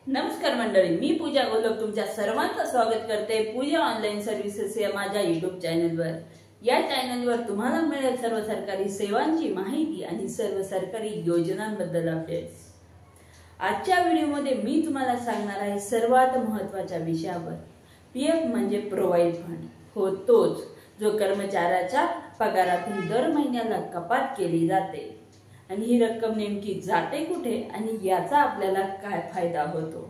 नमस्कार मंडळी, मी पूजा गोलक तुमच्या सर्वांचं स्वागत करते पूजा ऑनलाईन सर्व्हिसेस या माझ्या YouTube चॅनलवर। या चॅनलवर तुम्हाला मिळेल सर्व सरकारी सेवांची माहिती आणि सर्व सरकारी योजनांबद्दल अपडेट्स। आजच्या व्हिडिओमध्ये मी तुम्हाला सांगणार आहे सर्वात महत्त्वाच्या विषयावर। पीएफ म्हणजे प्रोव्हाइड फंड हो, तोच जो कर्मचाऱ्याच्या पगारातून दर महिन्याला कपात केली जाते आणि ही रक्कम नेमकी जाते कुठे आणि याचा आपल्याला काय फायदा होतो,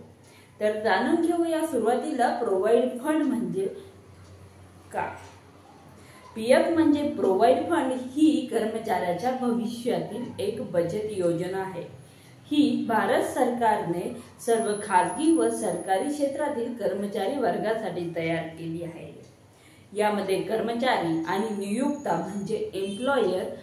तर जाणून घेऊया। सुरुवातीला प्रोव्हाइड फंड म्हणजे काय? पीएफ म्हणजे प्रोव्हाइड फंड ही कर्मचाऱ्याच्या भविष्यातील एक बचत योजना आहे। ही भारत सरकारने सर्व खासगी व सरकारी क्षेत्रातील कर्मचारी वर्गासाठी तयार केली आहे। यामध्ये कर्मचारी आणि नियोक्ता म्हणजे एम्प्लॉयर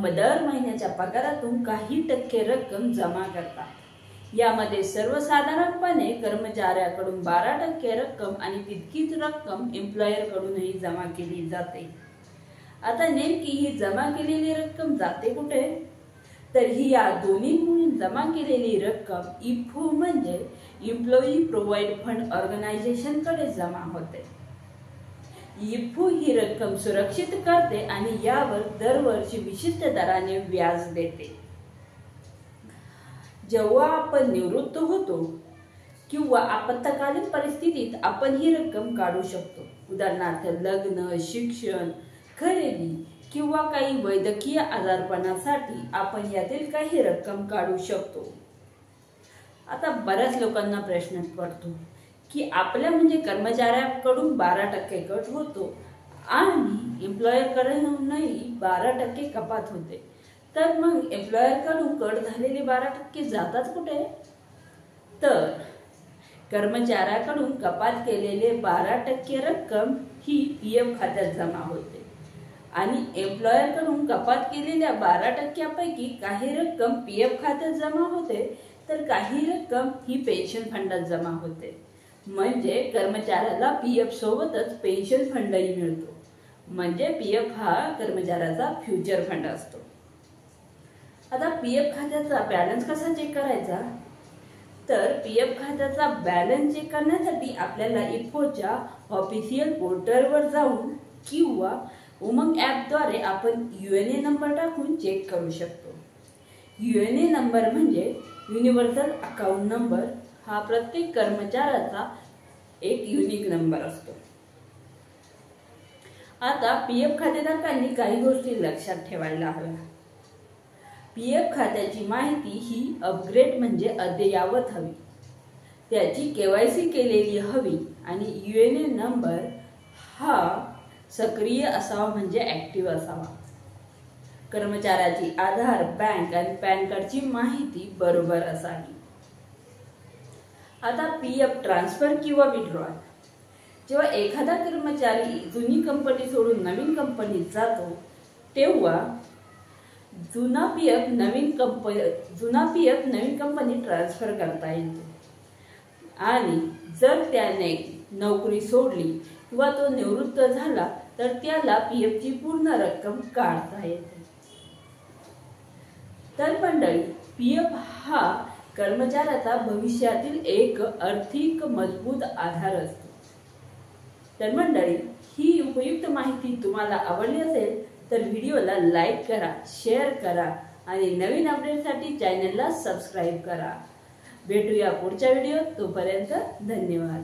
दर महिन्याच्या पगारातून काही टक्के रक्कम जमा करतात। यामध्ये सर्वसाधारणपणे कर्मचाऱ्याकडून 12% रक्कम आणि तितकीच रक्कम एम्प्लॉयर कडूनही जमा केली जाते। आता नेमकी ही जमा केलेली रक्कम जाते कुठे? तर ही या दोन्ही मिळून जमा केलेली रक्कम इफो म्हणजे एम्प्लॉई प्रोव्हाइड फंड ऑर्गनायझेशन कडे जमा होते। इफो ही रक्कम सुरक्षित करते आणि यावर दरवर्षी विशिष्ट दराने व्याज देते। जेव्हा आपण निवृत्त होतो किंवा आपत्कालीन परिस्थितीत आपण ही रक्कम काढू शकतो। उदाहरणार्थ लग्न, शिक्षण, खरेदी किंवा काही वैद्यकीय आजारपणासाठी आपण यातील काही रक्कम काढू शकतो। आता बऱ्याच लोकांना प्रश्न पडतो की आपल्या म्हणजे कर्मचाऱ्याकडून 12% कट होतो आणि एम्प्लॉयर कडूनही 12% कपात होते, तर मग एम्प्लॉयर कडून कट झालेले 12% जातात कुठे? तर कर्मचाऱ्याकडून कपात केलेले 12% रक्कम ही पीएफ खात्यात जमा होते आणि एम्प्लॉयर कडून कपात केलेल्या 12% पैकी काही रक्कम पीएफ खात्यात जमा होते तर काही रक्कम ही पेन्शन फंडात जमा होते। म्हणजे कर्मचाऱ्याला पीएफ सोबतच पेन्शन फंडही मिळतो। म्हणजे पीएफ हा कर्मचाऱ्याचा फ्युचर फंड असतो। आता पीएफ खात्याचा बॅलन्स कसा चेक करायचा? तर पीएफ खात्याचा बॅलन्स चेक करण्यासाठी आपल्याला इफोच्या ऑफिशियल पोर्टलवर जाऊन किंवा उमंग ॲपद्वारे आपण यूएनए नंबर टाकून चेक करू शकतो। यूएनए नंबर म्हणजे युनिव्हर्सल अकाउंट नंबर। हा प्रत्येक कर्मचाऱ्याचा एक युनिक नंबर असतो। आता पीएफ खातेधारकांनी काही गोष्टी लक्षात ठेवायला हव्या। पीएफ खात्याची माहिती ही अपग्रेड म्हणजे अद्ययावत हवी, त्याची केवायसी केलेली हवी आणि यूएनए नंबर हा सक्रिय असावा म्हणजे ऍक्टिव्ह असावा। कर्मचाऱ्याची आधार, बँक आणि पॅन कार्डची माहिती बरोबर असावी। आता पीएफ ट्रान्सफर किंवा विड्रॉल, जेव्हा एखादा कर्मचारी जुनी कंपनी सोडून नवीन कंपनीत जातो तेव्हा जुना पीएफ नवीन कंपनीत ट्रान्सफर करता येतो आणि जर त्याने नोकरी सोडली किंवा तो निवृत्त झाला तर त्याला पीएफची पूर्ण रक्कम काढता येते। तर मंडळी, पीएफ हा कर्मचाऱ्याचा भविष्यातील एक आर्थिक मजबूत आधार असतो। तर मंडळी, ही उपयुक्त माहिती तुम्हाला आवडली असेल तर व्हिडिओला लाईक करा, शेअर करा आणि नवीन अपडेटसाठी चॅनलला सबस्क्राईब करा। भेटूया पुढच्या व्हिडिओत, तोपर्यंत धन्यवाद।